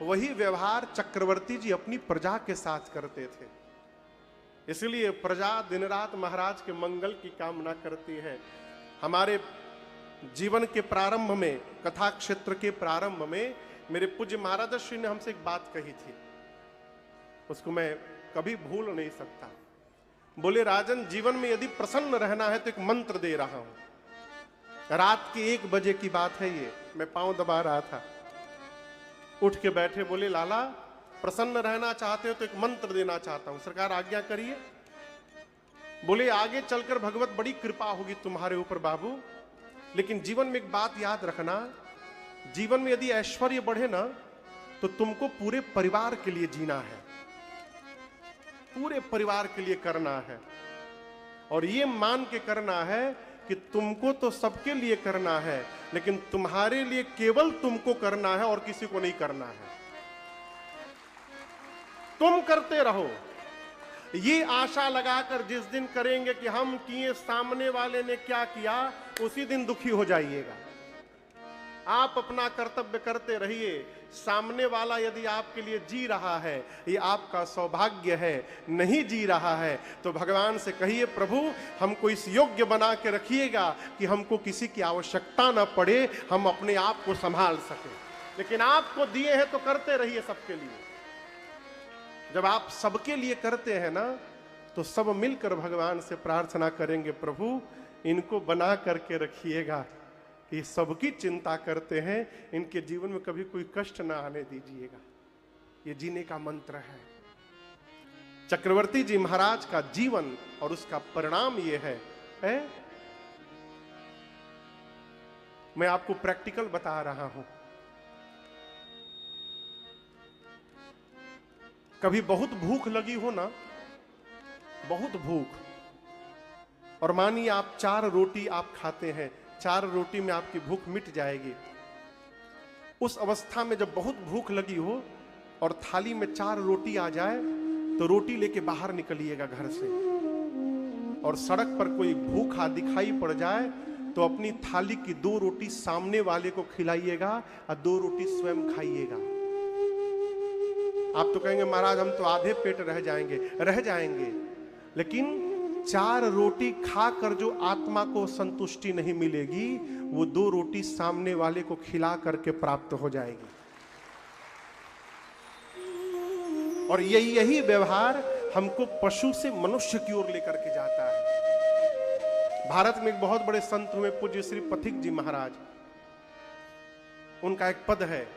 वही व्यवहार चक्रवर्ती जी अपनी प्रजा के साथ करते थे। इसलिए प्रजा दिन रात महाराज के मंगल की कामना करती है। हमारे जीवन के प्रारंभ में, कथा क्षेत्र के प्रारंभ में मेरे पूज्य महाराज श्री ने हमसे एक बात कही थी, उसको मैं कभी भूल नहीं सकता। बोले, राजन, जीवन में यदि प्रसन्न रहना है तो एक मंत्र दे रहा हूं। रात के 1 बजे की बात है ये, मैं पांव दबा रहा था, उठ के बैठे, बोले, लाला प्रसन्न रहना चाहते हो तो एक मंत्र देना चाहता हूं, सरकार आज्ञा करिए। बोले, आगे चलकर भगवत बड़ी कृपा होगी तुम्हारे ऊपर बाबू, लेकिन जीवन में एक बात याद रखना, जीवन में यदि ऐश्वर्य बढ़े ना तो तुमको पूरे परिवार के लिए जीना है, पूरे परिवार के लिए करना है, और ये मान के करना है कि तुमको तो सबके लिए करना है, लेकिन तुम्हारे लिए केवल तुमको करना है और किसी को नहीं करना है। तुम करते रहो, ये आशा लगाकर जिस दिन करेंगे कि हम किए, सामने वाले ने क्या किया, उसी दिन दुखी हो जाइएगा। आप अपना कर्तव्य करते रहिए, सामने वाला यदि आपके लिए जी रहा है, ये आपका सौभाग्य है, नहीं जी रहा है तो भगवान से कहिए, प्रभु हमको इस योग्य बना के रखिएगा कि हमको किसी की आवश्यकता ना पड़े, हम अपने आप को संभाल सके। लेकिन आपको दिए हैं तो करते रहिए सबके लिए। जब आप सबके लिए करते हैं ना तो सब मिलकर भगवान से प्रार्थना करेंगे, प्रभु इनको बना करके रखिएगा, ये सबकी चिंता करते हैं, इनके जीवन में कभी कोई कष्ट ना आने दीजिएगा। ये जीने का मंत्र है। चक्रवर्ती जी महाराज का जीवन और उसका परिणाम ये है? मैं आपको प्रैक्टिकल बता रहा हूं। कभी बहुत भूख लगी हो ना, बहुत भूख, और मानिए आप 4 रोटी आप खाते हैं, 4 रोटी में आपकी भूख मिट जाएगी। उस अवस्था में जब बहुत भूख लगी हो और थाली में 4 रोटी आ जाए तो रोटी लेके बाहर निकलिएगा घर से, और सड़क पर कोई भूखा दिखाई पड़ जाए तो अपनी थाली की 2 रोटी सामने वाले को खिलाइएगा और 2 रोटी स्वयं खाइएगा। आप तो कहेंगे, महाराज हम तो आधे पेट रह जाएंगे, लेकिन 4 रोटी खाकर जो आत्मा को संतुष्टि नहीं मिलेगी, वो 2 रोटी सामने वाले को खिला करके प्राप्त हो जाएगी। और यही व्यवहार हमको पशु से मनुष्य की ओर लेकर के जाता है। भारत में एक बहुत बड़े संत हुए, पूज्य श्री पथिक जी महाराज, उनका एक पद है,